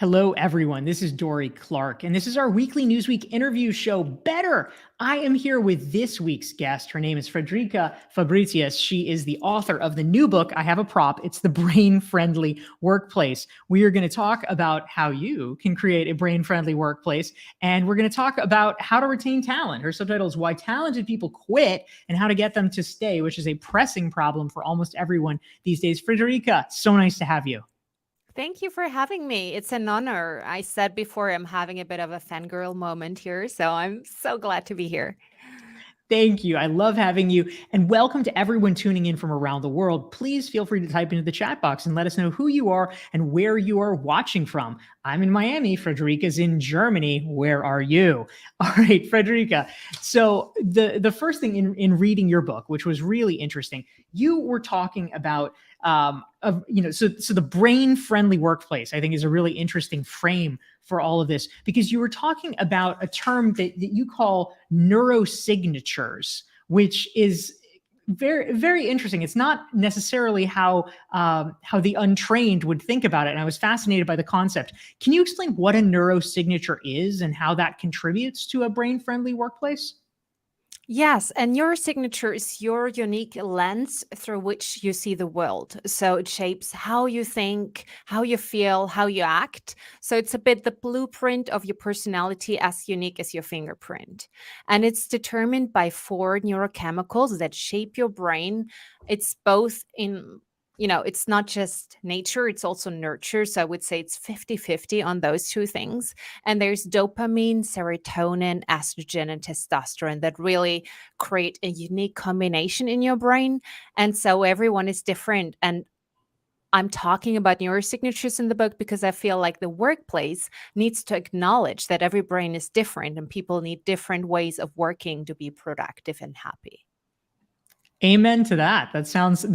Hello, everyone. This is Dorie Clark, and this is our weekly Newsweek interview show, Better. I am here with this week's guest. Her name is Friederike Fabritius. She is the author of the new book, I Have a Prop. It's The Brain-Friendly Workplace. We are going to talk about how you can create a brain-friendly workplace, and we're going to talk about how to retain talent. Her subtitle is Why Talented People Quit and How to Get Them to Stay, which is a pressing problem for almost everyone these days. Friederike, so nice to have you. Thank you for having me. It's an honor. I said before I'm having a bit of a fangirl moment here, so I'm so glad to be here. Thank you. I love having you. And welcome to everyone tuning in from around the world. Please feel free to type into the chat box and let us know who you are and where you are watching from. I'm in Miami. Friederike's in Germany. Where are you? All right, Friederike. So the first thing in reading your book, which was really interesting, you were talking about so the brain-friendly workplace, I think, is a really interesting frame for all of this, because you were talking about a term that you call neurosignatures, which is very, very interesting. It's not necessarily how the untrained would think about it. And I was fascinated by the concept. Can you explain what a neurosignature is and how that contributes to a brain-friendly workplace? Yes, and your signature is your unique lens through which you see the world. So it shapes how you think, how you feel, how you act. So it's a bit the blueprint of your personality, as unique as your fingerprint. And it's determined by four neurochemicals that shape your brain. It's both in it's not just nature, it's also nurture. So I would say it's 50-50 on those two things. And there's dopamine, serotonin, estrogen, and testosterone that really create a unique combination in your brain. And so everyone is different. And I'm talking about neurosignatures in the book because I feel like the workplace needs to acknowledge that every brain is different and people need different ways of working to be productive and happy. Amen to that. That sounds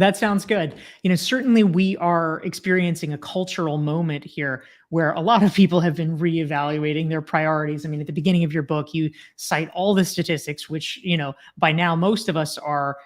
good. Certainly we are experiencing a cultural moment here where a lot of people have been reevaluating their priorities. I mean, at the beginning of your book, you cite all the statistics, which by now most of us are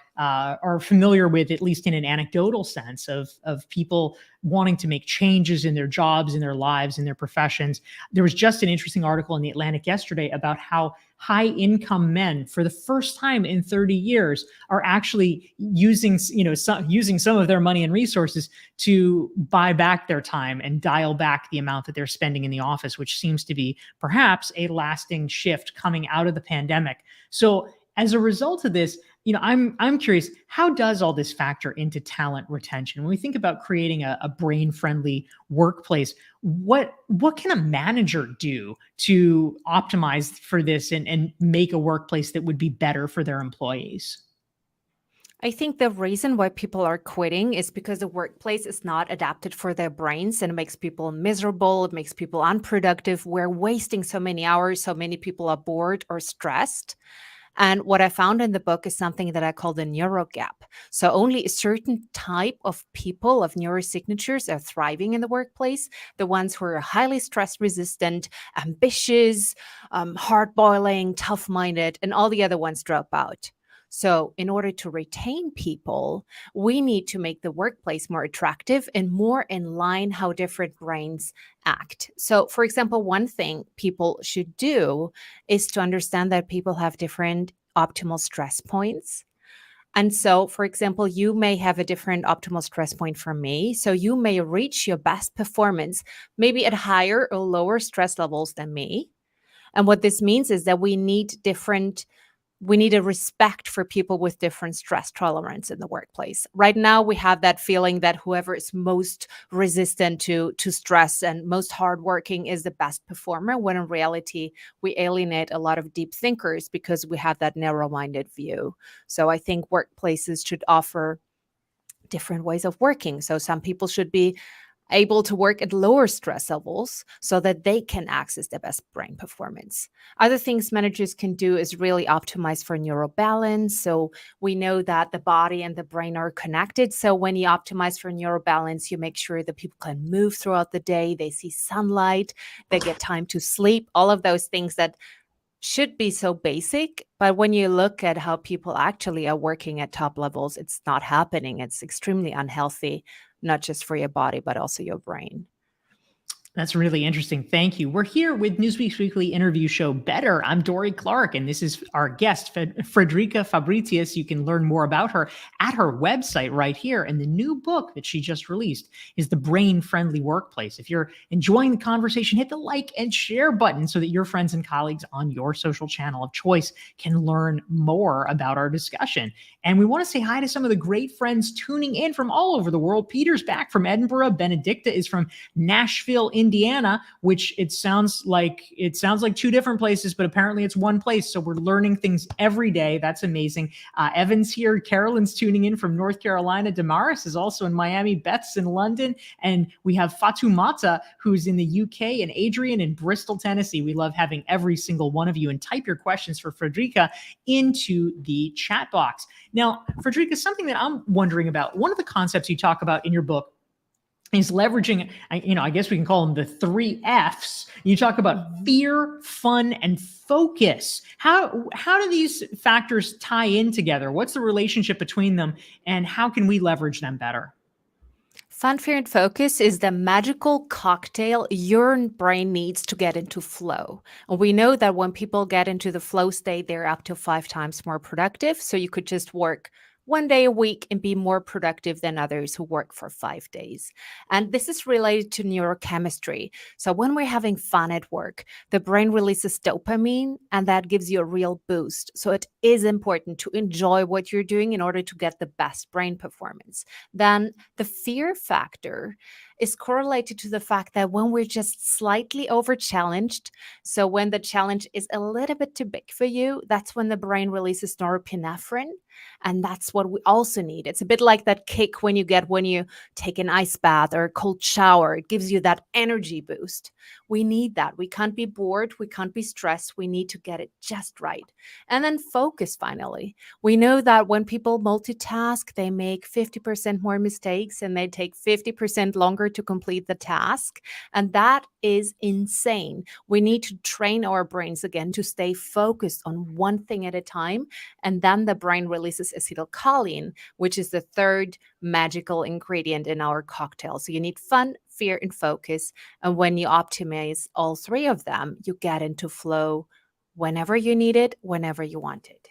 familiar with, at least in an anecdotal sense, of people wanting to make changes in their jobs, in their lives, in their professions. There was just an interesting article in The Atlantic yesterday about how high income men, for the first time in 30 years, are actually using some of their money and resources to buy back their time and dial back the amount that they're spending in the office, which seems to be perhaps a lasting shift coming out of the pandemic. So as a result of this, I'm curious, how does all this factor into talent retention? When we think about creating a brain-friendly workplace, what can a manager do to optimize for this and make a workplace that would be better for their employees? I think the reason why people are quitting is because the workplace is not adapted for their brains and it makes people miserable. It makes people unproductive. We're wasting so many hours. So many people are bored or stressed. And what I found in the book is something that I call the neuro gap. So only a certain type of people, of neurosignatures, are thriving in the workplace. The ones who are highly stress resistant, ambitious, hard boiling, tough minded, and all the other ones drop out. So, in order to retain people, we need to make the workplace more attractive and more in line how different brains act. So, for example, one thing people should do is to understand that people have different optimal stress points. And so, for example, you may have a different optimal stress point from me. So, you may reach your best performance maybe at higher or lower stress levels than me. And what this means is that we need a respect for people with different stress tolerance in the workplace. Right now, we have that feeling that whoever is most resistant to stress and most hardworking is the best performer, when in reality, we alienate a lot of deep thinkers because we have that narrow-minded view. So I think workplaces should offer different ways of working. So some people should be able to work at lower stress levels so that they can access their best brain performance. Other things managers can do is really optimize for neural balance. So we know that the body and the brain are connected. So when you optimize for neural balance, you make sure that people can move throughout the day, they see sunlight, they get time to sleep, all of those things that should be so basic. But when you look at how people actually are working at top levels, it's not happening. It's extremely unhealthy, not just for your body, but also your brain. That's really interesting. Thank you. We're here with Newsweek's weekly interview show, Better. I'm Dorie Clark, and this is our guest, Friederike Fabritius. You can learn more about her at her website right here. And the new book that she just released is The Brain Friendly Workplace. If you're enjoying the conversation, hit the like and share button so that your friends and colleagues on your social channel of choice can learn more about our discussion. And we want to say hi to some of the great friends tuning in from all over the world. Peter's back from Edinburgh. Benedicta is from Nashville, Indiana, which it sounds like two different places, but apparently it's one place. So we're learning things every day. That's amazing. Evan's here. Carolyn's tuning in from North Carolina. Damaris is also in Miami. Beth's in London. And we have Fatumata, who's in the UK, and Adrian in Bristol, Tennessee. We love having every single one of you. And type your questions for Friederike into the chat box. Now, Friederike, something that I'm wondering about, one of the concepts you talk about in your book is leveraging, I guess we can call them the 3 Fs. You talk about fear, fun, and focus. How do these factors tie in together? What's the relationship between them, and how can we leverage them better? Fun, fear, and focus is the magical cocktail your brain needs to get into flow. And we know that when people get into the flow state, they're up to 5 times more productive. So you could just work 1 day a week and be more productive than others who work for 5 days. And this is related to neurochemistry. So when we're having fun at work, the brain releases dopamine, and that gives you a real boost. So it is important to enjoy what you're doing in order to get the best brain performance. Then the fear factor is correlated to the fact that when we're just slightly over challenged, so when the challenge is a little bit too big for you, that's when the brain releases norepinephrine. And that's what we also need. It's a bit like that kick when you get when you take an ice bath or a cold shower. It gives you that energy boost. We need that. We can't be bored. We can't be stressed. We need to get it just right. And then focus, finally. We know that when people multitask, they make 50% more mistakes and they take 50% longer to complete the task. And that is insane. We need to train our brains again to stay focused on one thing at a time. And then the brain releases acetylcholine, which is the third magical ingredient in our cocktail. So you need fun, fear, and focus. And when you optimize all 3 of them, you get into flow whenever you need it, whenever you want it.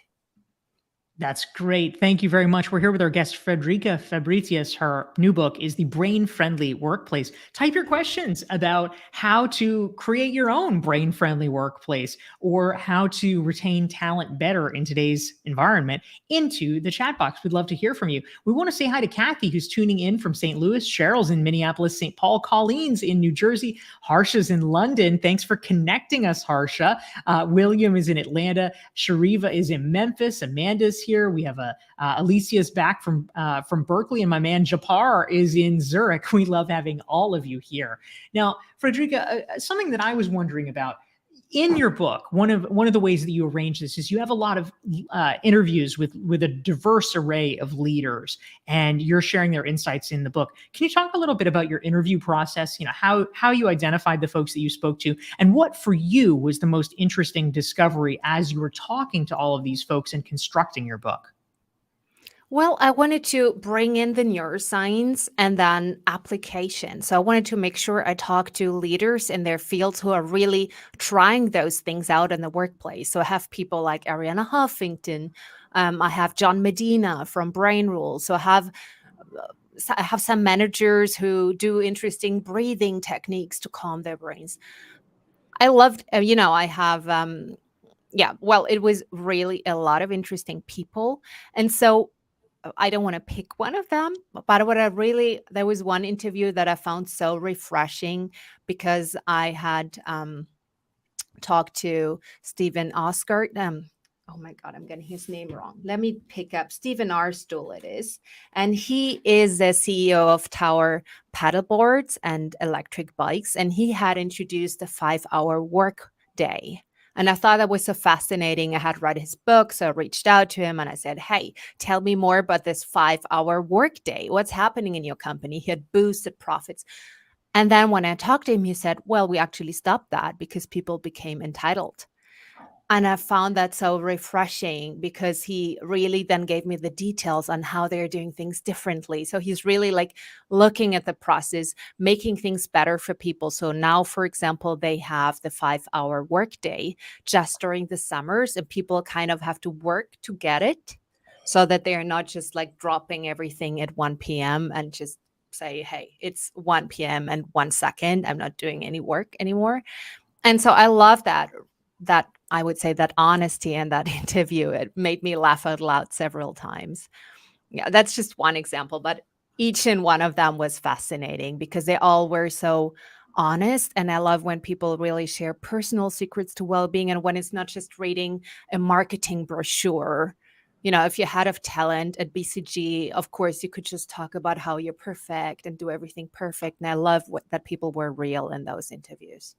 That's great. Thank you very much. We're here with our guest, Friederike Fabritius. Her new book is The Brain Friendly Workplace. Type your questions about how to create your own brain friendly workplace or how to retain talent better in today's environment into the chat box. We'd love to hear from you. We want to say hi to Kathy, who's tuning in from St. Louis. Cheryl's in Minneapolis, St. Paul. Colleen's in New Jersey. Harsha's in London. Thanks for connecting us, Harsha. William is in Atlanta. Shariva is in Memphis. Amanda's here. We have Alicia's back from Berkeley, and my man Japar is in Zurich. We love having all of you here. Now, Friederike, something that I was wondering about in your book, one of the ways that you arrange this is you have a lot of interviews with a diverse array of leaders, and you're sharing their insights in the book. Can you talk a little bit about your interview process? How you identified the folks that you spoke to, and what for you was the most interesting discovery as you were talking to all of these folks and constructing your book? Well, I wanted to bring in the neuroscience and then application. So I wanted to make sure I talk to leaders in their fields who are really trying those things out in the workplace. So I have people like Ariana Huffington. I have John Medina from Brain Rules. So I have some managers who do interesting breathing techniques to calm their brains. I loved, I have, it was really a lot of interesting people. And so I don't want to pick one of them, but there was one interview that I found so refreshing because I had talked to Stephen Oscar. Oh my God, I'm getting his name wrong. Let me pick up Stephen Arstool it is. And he is the CEO of Tower Paddleboards and Electric Bikes. And he had introduced the 5-hour work day. And I thought that was so fascinating. I had read his book, so I reached out to him and I said, hey, tell me more about this 5-hour workday. What's happening in your company? He had boosted profits. And then when I talked to him, he said, well, we actually stopped that because people became entitled. And I found that so refreshing because he really then gave me the details on how they're doing things differently. So he's really like looking at the process, making things better for people. So now, for example, they have the 5 hour workday just during the summers, and people kind of have to work to get it so that they're not just like dropping everything at 1 p.m. and just say, hey, it's 1 p.m. and 1 second, I'm not doing any work anymore. And so I love that I would say that honesty in that interview. It made me laugh out loud several times. Yeah, that's just one example, but each and one of them was fascinating because they all were so honest. And I love when people really share personal secrets to well-being and when it's not just reading a marketing brochure. You know, if you had of talent at BCG, of course, you could just talk about how you're perfect and do everything perfect. And I love that people were real in those interviews.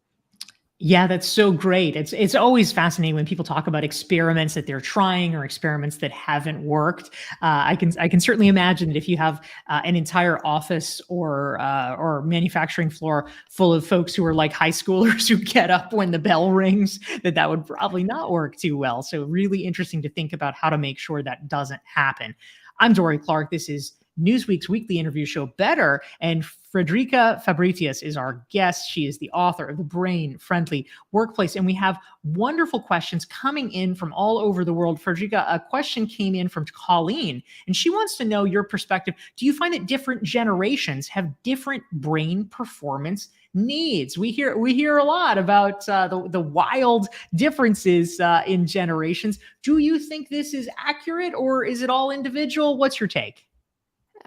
Yeah, that's so great. It's always fascinating when people talk about experiments that they're trying or experiments that haven't worked. I can certainly imagine that if you have an entire office or manufacturing floor full of folks who are like high schoolers who get up when the bell rings, that would probably not work too well. So really interesting to think about how to make sure that doesn't happen. I'm Dorie Clark. This is Newsweek's weekly interview show, Better, and Friederike Fabritius is our guest. She is the author of The Brain Friendly Workplace, and we have wonderful questions coming in from all over the world. Friederike, a question came in from Colleen, and she wants to know your perspective. Do you find that different generations have different brain performance needs? We hear a lot about the wild differences in generations. Do you think this is accurate, or is it all individual? What's your take?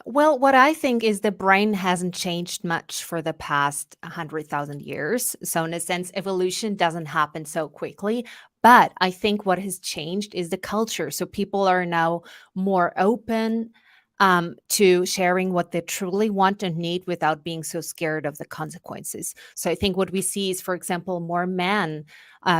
Well, what I think is the brain hasn't changed much for the past 100,000 years. So, in a sense, evolution doesn't happen so quickly. But I think what has changed is the culture. So, people are now more open to sharing what they truly want and need without being so scared of the consequences. So, I think what we see is, for example, more men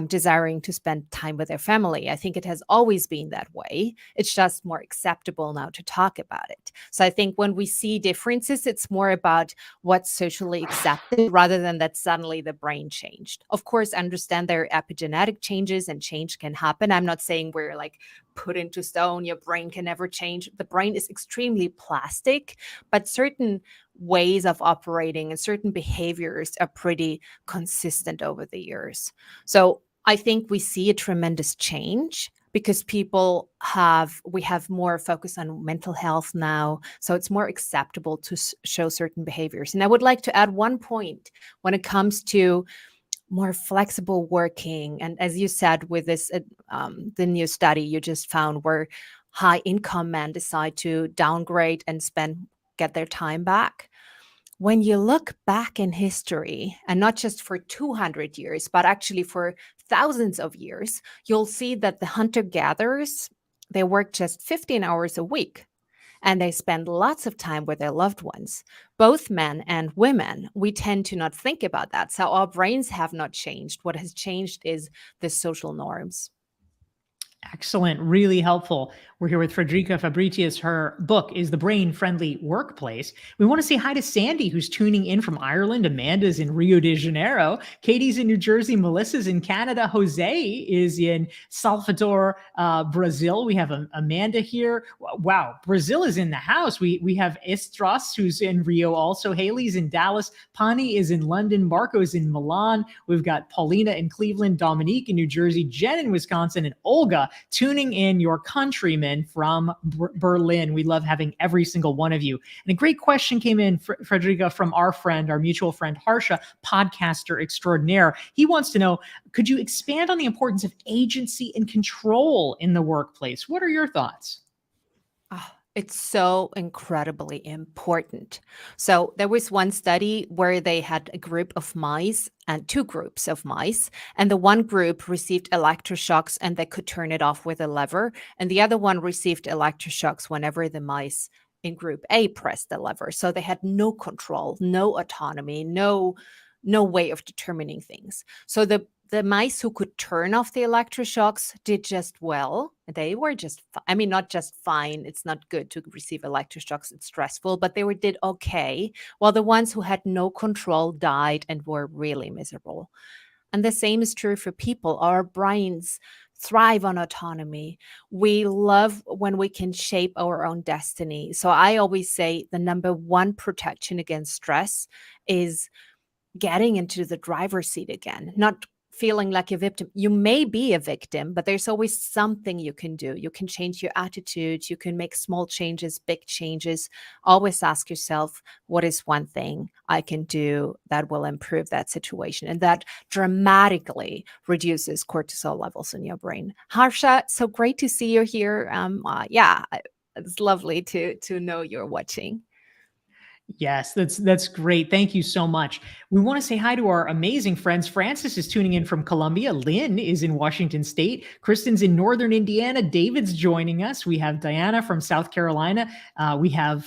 desiring to spend time with their family. I think it has always been that way. It's just more acceptable now to talk about it. So I think when we see differences, it's more about what's socially accepted rather than that suddenly the brain changed. Of course, I understand there are epigenetic changes and change can happen. I'm not saying we're like put into stone, your brain can never change. The brain is extremely plastic, but certain ways of operating and certain behaviors are pretty consistent over the years. So I think we see a tremendous change because we have more focus on mental health now. So it's more acceptable to show certain behaviors. And I would like to add one point when it comes to more flexible working. And as you said, with this, the new study you just found where high income men decide to downgrade and get their time back. When you look back in history, and not just for 200 years, but actually for thousands of years, you'll see that the hunter-gatherers, they work just 15 hours a week, and they spend lots of time with their loved ones. Both men and women, we tend to not think about that. So our brains have not changed. What has changed is the social norms. Excellent. Really helpful. We're here with Friederike Fabritius. Her book is The Brain Friendly Workplace. We want to say hi to Sandy, who's tuning in from Ireland. Amanda's in Rio de Janeiro. Katie's in New Jersey. Melissa's in Canada. Jose is in Salvador, Brazil. We have Amanda here. Wow. Brazil is in the house. We have Estras, who's in Rio also. Haley's in Dallas. Pani is in London. Marco's in Milan. We've got Paulina in Cleveland. Dominique in New Jersey. Jen in Wisconsin. And Olga tuning in, your countrymen from Berlin. We love having every single one of you. And a great question came in, Friederike, from our mutual friend, Harsha, podcaster extraordinaire. He wants to know, could you expand on the importance of agency and control in the workplace? What are your thoughts? Oh, it's so incredibly important. So there was one study where they had a group of mice and two groups of mice, and the one group received electroshocks and they could turn it off with a lever, and the other one received electroshocks whenever the mice in group A pressed the lever. So they had no control, no autonomy, no way of determining things. So the mice who could turn off the electroshocks did just well. They were just, not just fine. It's not good to receive electroshocks. It's stressful, but did okay. While the ones who had no control died and were really miserable. And the same is true for people. Our brains thrive on autonomy. We love when we can shape our own destiny. So I always say the number one protection against stress is getting into the driver's seat again, not feeling like a victim. You may be a victim, but there's always something you can do. You can change your attitude. You can make small changes, big changes. Always ask yourself, what is one thing I can do that will improve that situation? And that dramatically reduces cortisol levels in your brain. Harsha, so great to see you here. It's lovely to know you're watching. Yes, that's great. Thank you so much. We want to say hi to our amazing friends. Francis is tuning in from Columbia. Lynn is in Washington State. Kristen's in Northern Indiana. David's joining us. We have Diana from South Carolina. We have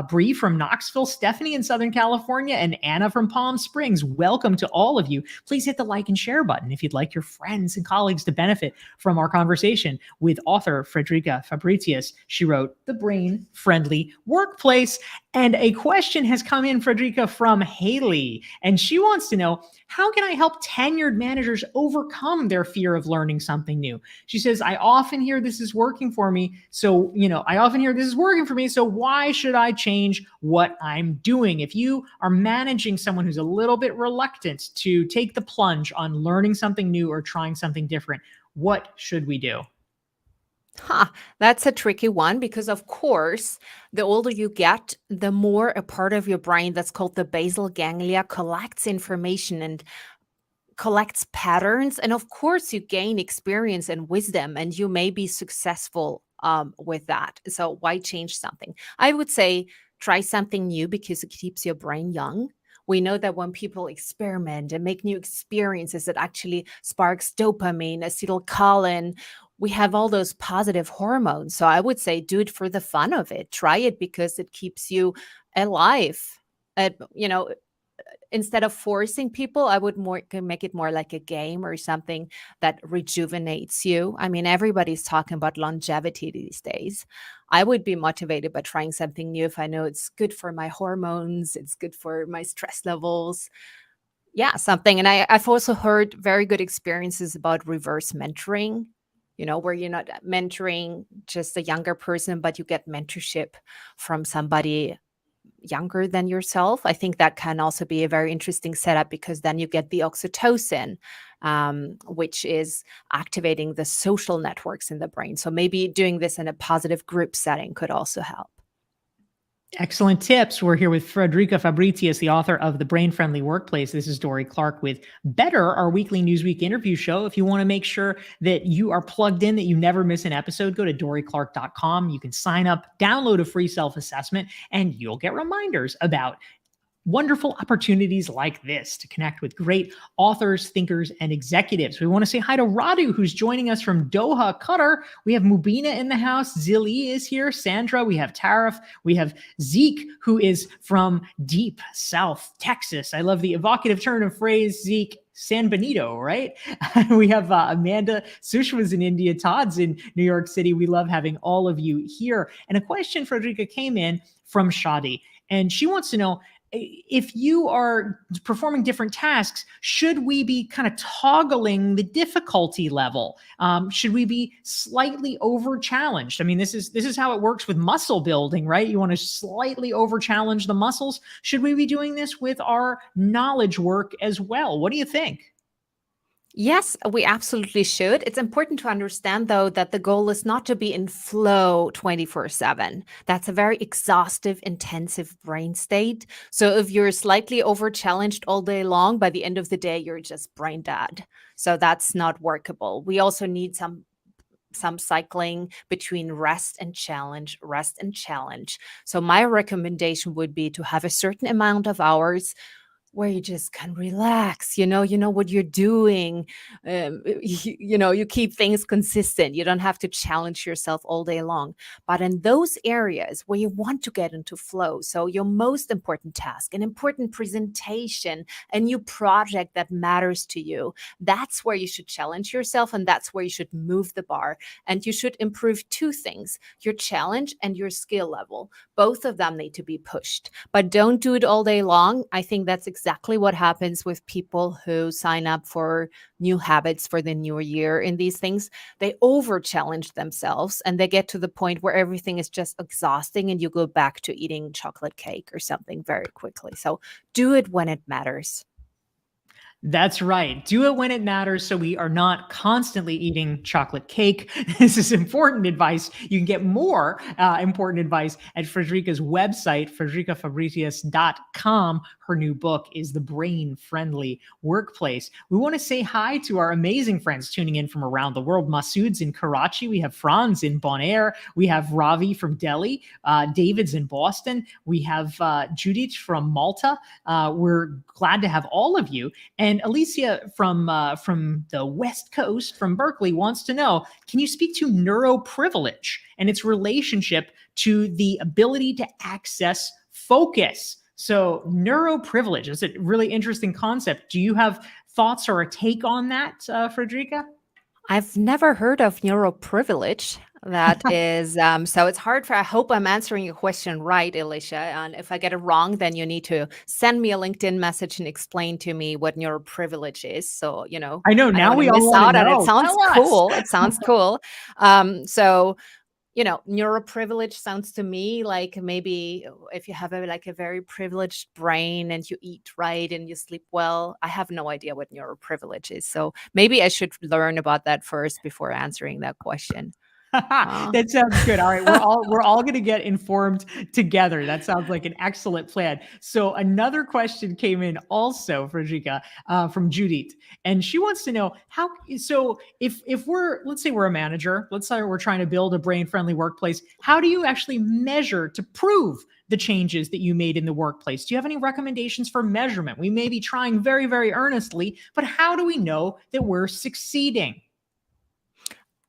Bree from Knoxville. Stephanie in Southern California, and Anna from Palm Springs. Welcome to all of you. Please hit the like and share button if you'd like your friends and colleagues to benefit from our conversation with author Friederike Fabritius. She wrote The Brain Friendly Workplace. And a question has come in, Friederike, from Haley, and she wants to know, how can I help tenured managers overcome their fear of learning something new? She says, I often hear this is working for me. So, why should I change what I'm doing? If you are managing someone who's a little bit reluctant to take the plunge on learning something new or trying something different, what should we do? That's a tricky one because, of course, the older you get, the more a part of your brain that's called the basal ganglia collects information and collects patterns. And of course, you gain experience and wisdom, and you may be successful with that. So why change something? I would say try something new because it keeps your brain young. We know that when people experiment and make new experiences, it actually sparks dopamine, acetylcholine. We have all those positive hormones. So I would say do it for the fun of it. Try it because it keeps you alive. Instead of forcing people, I would make it more like a game or something that rejuvenates you. I mean, everybody's talking about longevity these days. I would be motivated by trying something new if I know it's good for my hormones, it's good for my stress levels. Yeah, something. And I've also heard very good experiences about reverse mentoring, where you're not mentoring just a younger person, but you get mentorship from somebody younger than yourself. I think that can also be a very interesting setup because then you get the oxytocin, which is activating the social networks in the brain. So maybe doing this in a positive group setting could also help. Excellent tips. We're here with Friederike Fabritius, the author of The Brain Friendly Workplace. This is Dorie Clark with Better, our weekly Newsweek interview show. If you want to make sure that you are plugged in, that you never miss an episode, go to dorieclark.com. You can sign up, download a free self-assessment, and you'll get reminders about wonderful opportunities like this to connect with great authors, thinkers, and executives. We want to say hi to Radu, who's joining us from Doha, Qatar. We have Mubina in the house. Zili is here. Sandra. We have Tarif. We have Zeke, who is from deep South Texas. I love the evocative turn of phrase, Zeke. San Benito, right? We have Amanda Sushma's in India. Todd's in New York City. We love having all of you here. And a question, Friederike, came in from Shadi, and she wants to know, if you are performing different tasks, should we be kind of toggling the difficulty level? Should we be slightly over challenged? I mean, this is how it works with muscle building, right? You want to slightly over challenge the muscles. Should we be doing this with our knowledge work as well? What do you think? Yes, we absolutely should. It's important to understand, though, that the goal is not to be in flow 24/7. That's a very exhaustive, intensive brain state. So if you're slightly over challenged all day long, by the end of the day, you're just brain dead. So that's not workable. We also need some cycling between rest and challenge, rest and challenge. So my recommendation would be to have a certain amount of hours where you just can relax, you know what you're doing. You keep things consistent. You don't have to challenge yourself all day long. But in those areas where you want to get into flow, so your most important task, an important presentation, a new project that matters to you, that's where you should challenge yourself, and that's where you should move the bar. And you should improve two things: your challenge and your skill level. Both of them need to be pushed, but don't do it all day long. I think that's exactly exactly what happens with people who sign up for new habits for the new year in these things. They over challenge themselves and they get to the point where everything is just exhausting and you go back to eating chocolate cake or something very quickly. So do it when it matters. That's right. Do it when it matters so we are not constantly eating chocolate cake. This is important advice. You can get more important advice at Friederike's website, friederikefabritius.com. Her new book is The Brain Friendly Workplace. We want to say hi to our amazing friends tuning in from around the world. Masood's in Karachi. We have Franz in Bonaire. We have Ravi from Delhi. David's in Boston. We have Judith from Malta. We're glad to have all of you. And Alicia from the West Coast, from Berkeley, wants to know, can you speak to neuroprivilege and its relationship to the ability to access focus? So neuroprivilege is a really interesting concept. Do you have thoughts or a take on that, Friederike? I've never heard of neuroprivilege. That is, so it's hard for, I hope I'm answering your question right, Alicia. And if I get it wrong, then you need to send me a LinkedIn message and explain to me what neuroprivilege is. So, I know, I don't now want to we all miss want to out on it. know. Sounds Tell us. cool. It sounds cool. So, neuroprivilege sounds to me like maybe if you have a very privileged brain and you eat right and you sleep well. I have no idea what neuroprivilege is. So maybe I should learn about that first before answering that question. That sounds good. All right, we're all going to get informed together. That sounds like an excellent plan. So another question came in also, Friederike, from Judith, and she wants to know how. So if we're, let's say we're a manager, let's say we're trying to build a brain-friendly workplace, how do you actually measure to prove the changes that you made in the workplace? Do you have any recommendations for measurement? We may be trying very, very earnestly, but how do we know that we're succeeding?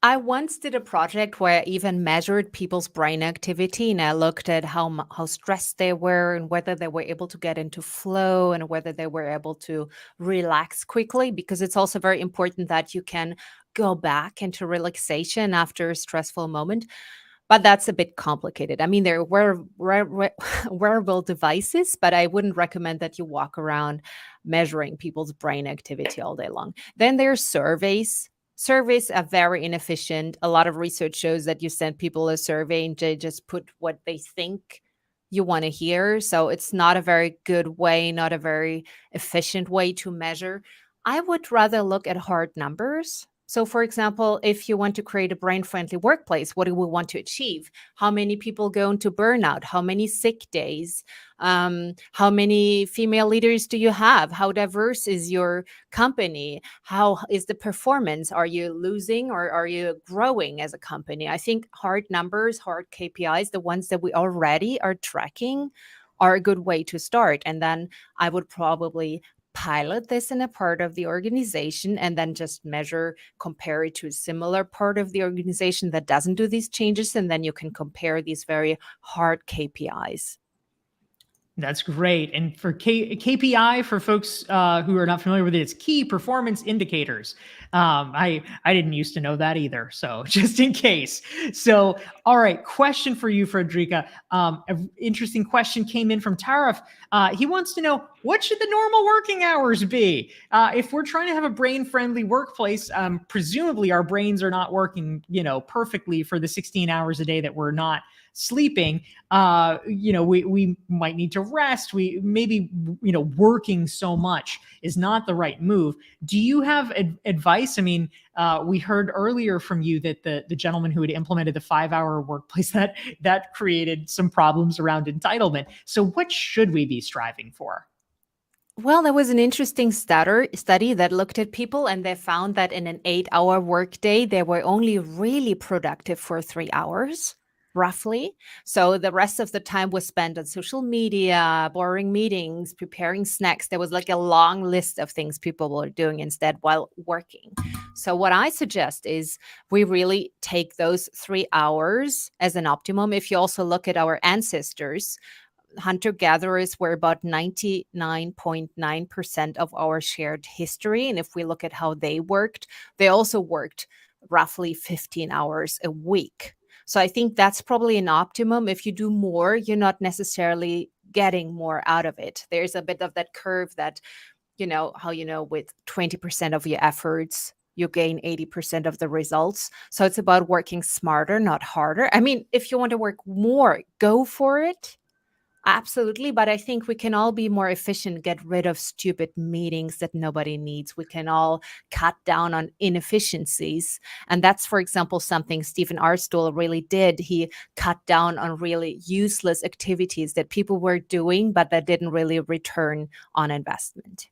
I once did a project where I even measured people's brain activity, and I looked at how stressed they were and whether they were able to get into flow and whether they were able to relax quickly, because it's also very important that you can go back into relaxation after a stressful moment. But that's a bit complicated. I mean, there were wearable devices, but I wouldn't recommend that you walk around measuring people's brain activity all day long. Then there's surveys. Surveys are very inefficient. A lot of research shows that you send people a survey and they just put what they think you want to hear. So it's not a very good way, not a very efficient way to measure. I would rather look at hard numbers. So, for example, if you want to create a brain friendly workplace, what do we want to achieve? How many people go into burnout? How many sick days? How many female leaders do you have? How diverse is your company? How is the performance? Are you losing or are you growing as a company? I think hard numbers, hard KPIs, the ones that we already are tracking, are a good way to start. And then I would probably pilot this in a part of the organization and then just measure, compare it to a similar part of the organization that doesn't do these changes. And then you can compare these very hard KPIs. That's great. And for KPI, for folks who are not familiar with it, it's key performance indicators. I didn't used to know that either, so just in case. So, all right, question for you, Friederike. An interesting question came in from Tarif. He wants to know, what should the normal working hours be? If we're trying to have a brain-friendly workplace, presumably our brains are not working, perfectly for the 16 hours a day that we're not sleeping. We might need to rest. We maybe, working so much is not the right move. Do you have advice? I mean, we heard earlier from you that the gentleman who had implemented the 5-hour workplace, that created some problems around entitlement. So what should we be striving for? Well, there was an interesting study that looked at people, and they found that in an 8-hour workday, they were only really productive for 3 hours, roughly. So the rest of the time was spent on social media, boring meetings, preparing snacks. There was like a long list of things people were doing instead while working. So what I suggest is we really take those 3 hours as an optimum. If you also look at our ancestors, hunter-gatherers were about 99.9% of our shared history. And if we look at how they also worked roughly 15 hours a week. So I think that's probably an optimum. If you do more, you're not necessarily getting more out of it. There's a bit of that curve that, how with 20% of your efforts, you gain 80% of the results. So it's about working smarter, not harder. I mean, if you want to work more, go for it. Absolutely. But I think we can all be more efficient, get rid of stupid meetings that nobody needs. We can all cut down on inefficiencies. And that's, for example, something Stephen Arstool really did. He cut down on really useless activities that people were doing, but that didn't really return on investment.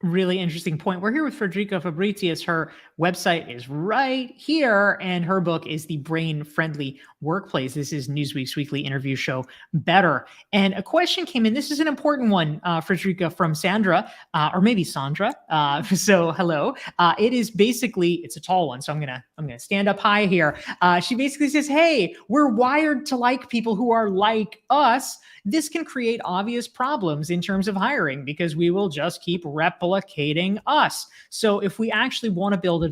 Really interesting point. We're here with Friederike Fabritius. Her website is right here, and her book is The Brain-Friendly Workplace. This is Newsweek's weekly interview show, Better. And a question came in. This is an important one, Friederike, from Sandra, or maybe Sandra. So hello. It is basically, it's a tall one, so I'm gonna stand up high here. She basically says, hey, we're wired to like people who are like us. This can create obvious problems in terms of hiring because we will just keep replicating us. So if we actually want to build a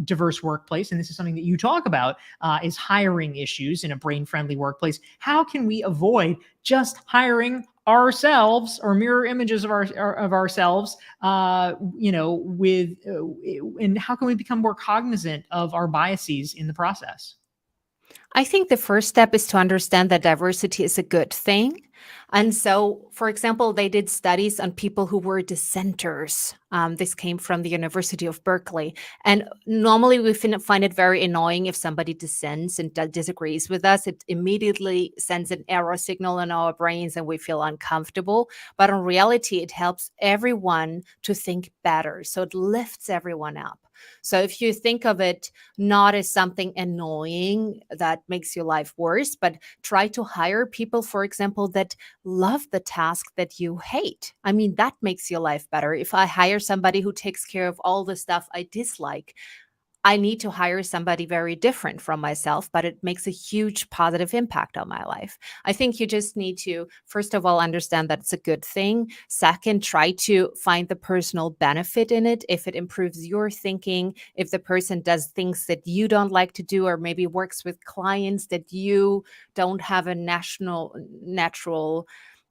diverse workplace, and this is something that you talk about, is hiring issues in a brain-friendly workplace, how can we avoid just hiring ourselves or mirror images of ourselves, and how can we become more cognizant of our biases in the process? I think the first step is to understand that diversity is a good thing. And so, for example, they did studies on people who were dissenters. This came from the University of Berkeley. And normally we find it very annoying if somebody dissents and disagrees with us. It immediately sends an error signal in our brains and we feel uncomfortable. But in reality, it helps everyone to think better. So it lifts everyone up. So if you think of it not as something annoying that makes your life worse, but try to hire people, for example, that love the task that you hate. I mean, that makes your life better. If I hire somebody who takes care of all the stuff I dislike, I need to hire somebody very different from myself, but it makes a huge positive impact on my life. I think you just need to, first of all, understand that it's a good thing. Second, try to find the personal benefit in it. If it improves your thinking, if the person does things that you don't like to do, or maybe works with clients that you don't have a natural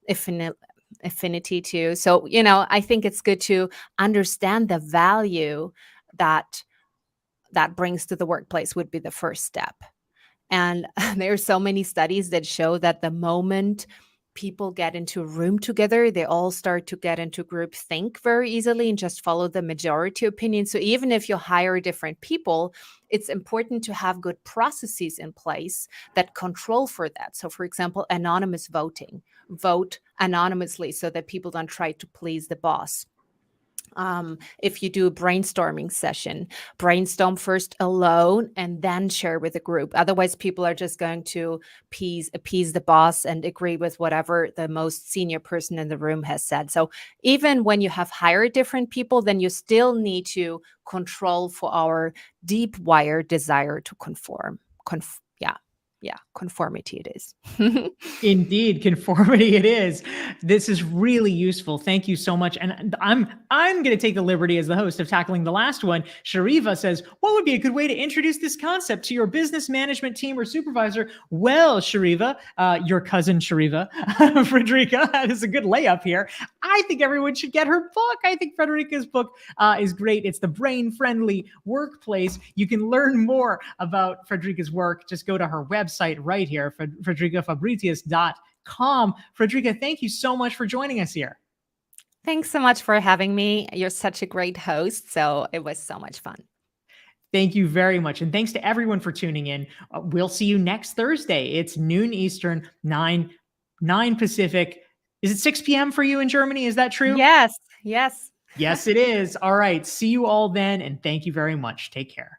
affinity to. So, I think it's good to understand the value that brings to the workplace would be the first step. And there are so many studies that show that the moment people get into a room together, they all start to get into group think very easily and just follow the majority opinion. So even if you hire different people, it's important to have good processes in place that control for that. So for example, anonymous voting, vote anonymously so that people don't try to please the boss. If you do a brainstorming session, brainstorm first alone and then share with the group. Otherwise, people are just going to appease the boss and agree with whatever the most senior person in the room has said. So even when you have hired different people, then you still need to control for our deep wired desire to conform. Conformity it is. Indeed, conformity it is. This is really useful. Thank you so much. And I'm going to take the liberty as the host of tackling the last one. Shariva says, what would be a good way to introduce this concept to your business management team or supervisor? Well, Shariva, your cousin Shariva, Friederike, that is a good layup here. I think everyone should get her book. I think Friederike's book is great. It's The Brain-Friendly Workplace. You can learn more about Friederike's work. Just go to her website right here, FriederikeFabritius.com. Friederike, thank you so much for joining us here. Thanks so much for having me. You're such a great host. So it was so much fun. Thank you very much. And thanks to everyone for tuning in. We'll see you next Thursday. It's noon Eastern, 9 Pacific. Is it 6 p.m. for you in Germany? Is that true? Yes. Yes, it is. All right. See you all then. And thank you very much. Take care.